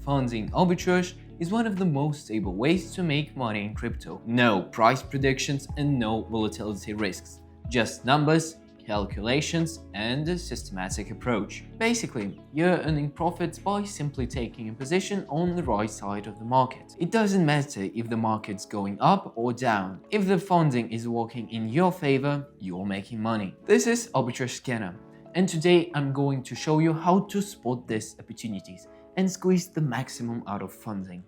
Funding arbitrage is one of the most stable ways to make money in crypto. No price predictions and no volatility risks, just numbers, calculations, and a systematic approach. Basically, you're earning profits by simply taking a position on the right side of the market. It doesn't matter if the market's going up or down. If the funding is working in your favor, you're making money. This is Arbitrage Scanner, and today I'm going to show you how to spot these opportunities and squeeze the maximum out of funding.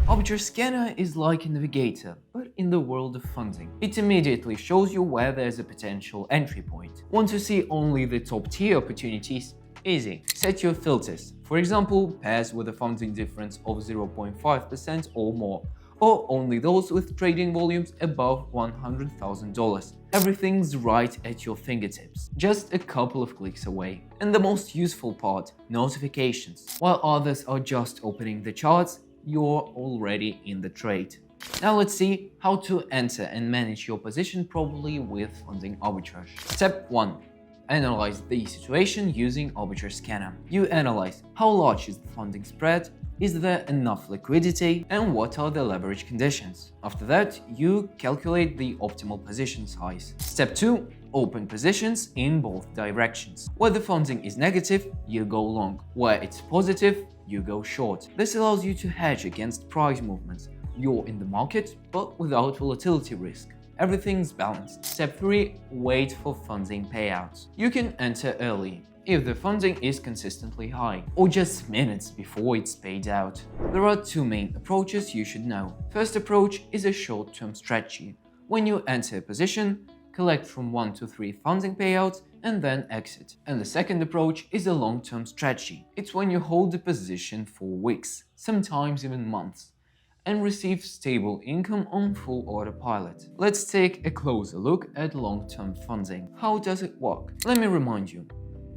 Arbitrage Scanner is like a navigator, but in the world of funding. It immediately shows you where there's a potential entry point. Want to see only the top tier opportunities? Easy. Set your filters. For example, pairs with a funding difference of 0.5% or more, or only those with trading volumes above $100,000. Everything's right at your fingertips, just a couple of clicks away. And the most useful part, notifications. While others are just opening the charts, you're already in the trade. Now let's see how to enter and manage your position properly with funding arbitrage. Step 1. Analyze the situation using Arbitrage Scanner. You analyze how large is the funding spread, is there enough liquidity, and what are the leverage conditions. After that, you calculate the optimal position size. Step 2. Open positions in both directions. Where the funding is negative, you go long. Where it's positive, you go short. This allows you to hedge against price movements. You're in the market, but without volatility risk. Everything's balanced. Step 3. Wait for funding payouts. You can enter early if the funding is consistently high, or just minutes before it's paid out. There are two main approaches you should know. First approach is a short-term strategy. When you enter a position, collect from 1 to 3 funding payouts and then exit. And the second approach is a long-term strategy. It's when you hold the position for weeks, sometimes even months, and receive stable income on full autopilot. Let's take a closer look at long-term funding. How does it work? Let me remind you.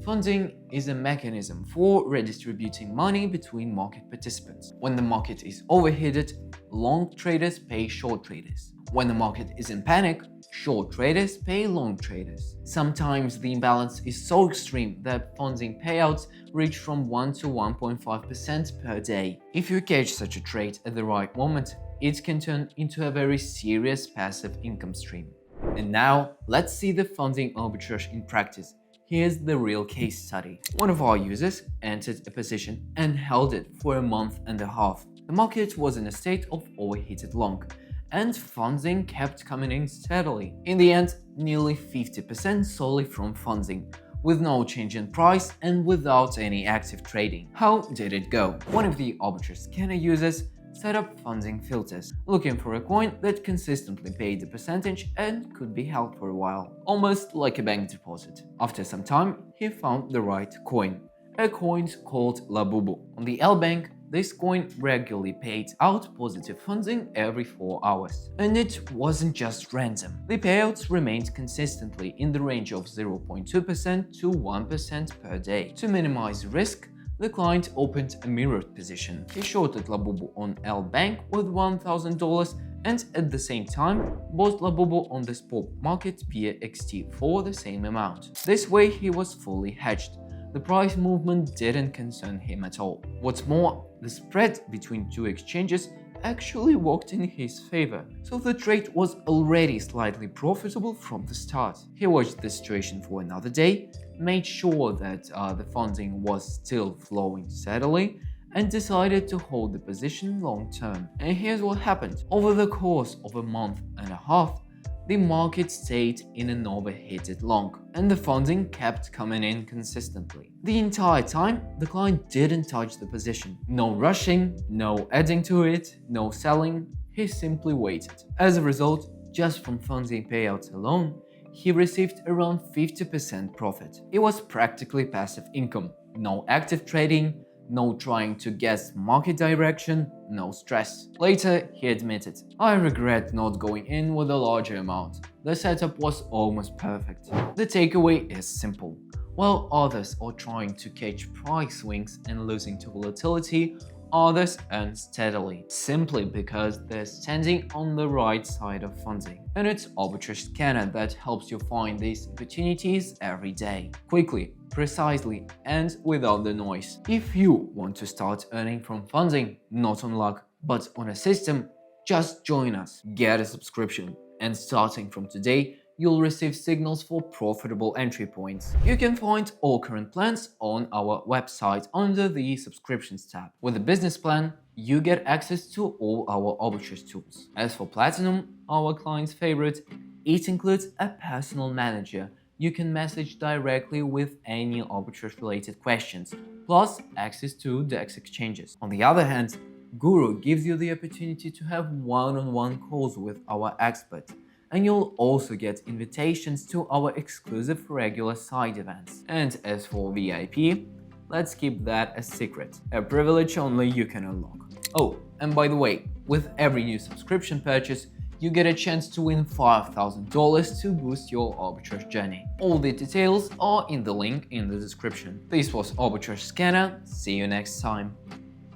Funding is a mechanism for redistributing money between market participants. When the market is overheated, long traders pay short traders. When the market is in panic, short traders pay long traders. Sometimes the imbalance is so extreme that funding payouts reach from 1 to 1.5% per day. If you catch such a trade at the right moment, it can turn into a very serious passive income stream. And now, let's see the funding arbitrage in practice. Here's the real case study. One of our users entered a position and held it for a month and a half. The market was in a state of overheated long, and funding kept coming in steadily. In the end, nearly 50% solely from funding, with no change in price and without any active trading. How did it go? One of the Arbitrage Scanner users set up funding filters, looking for a coin that consistently paid the percentage and could be held for a while, almost like a bank deposit. After some time, he found the right coin, a coin called LABUBU. On the LBank, this coin regularly paid out positive funding every 4 hours. And it wasn't just random. The payouts remained consistently in the range of 0.2% to 1% per day. To minimize risk, the client opened a mirrored position. He shorted LABUBU on LBank with $1,000 and at the same time bought LABUBU on the spot market via XT for the same amount. This way he was fully hedged. The price movement didn't concern him at all. What's more, the spread between two exchanges actually worked in his favor, so the trade was already slightly profitable from the start. He watched the situation for another day, made sure that the funding was still flowing steadily, and decided to hold the position long term. And here's what happened. Over the course of a month and a half, the market stayed in an overheated long, and the funding kept coming in consistently. The entire time, the client didn't touch the position. No rushing, no adding to it, no selling, he simply waited. As a result, just from funding payouts alone, he received around 50% profit. It was practically passive income, no active trading, no trying to guess market direction, no stress. Later, he admitted, "I regret not going in with a larger amount. The setup was almost perfect." The takeaway is simple. While others are trying to catch price swings and losing to volatility, others earn steadily, simply because they're standing on the right side of funding. And it's Arbitrage Scanner that helps you find these opportunities every day, quickly, precisely, and without the noise. If you want to start earning from funding, not on luck, but on a system, just join us. Get a subscription, and starting from today, you'll receive signals for profitable entry points. You can find all current plans on our website under the subscriptions tab. With a business plan, you get access to all our arbitrage tools. As for Platinum, our client's favorite, it includes a personal manager you can message directly with any arbitrage-related questions, plus access to DEX exchanges. On the other hand, Guru gives you the opportunity to have one-on-one calls with our expert, and you'll also get invitations to our exclusive regular side events. And as for VIP, let's keep that a secret, a privilege only you can unlock. Oh, and by the way, with every new subscription purchase, you get a chance to win $5,000 to boost your arbitrage journey. All the details are in the link in the description. This was Arbitrage Scanner. See you next time.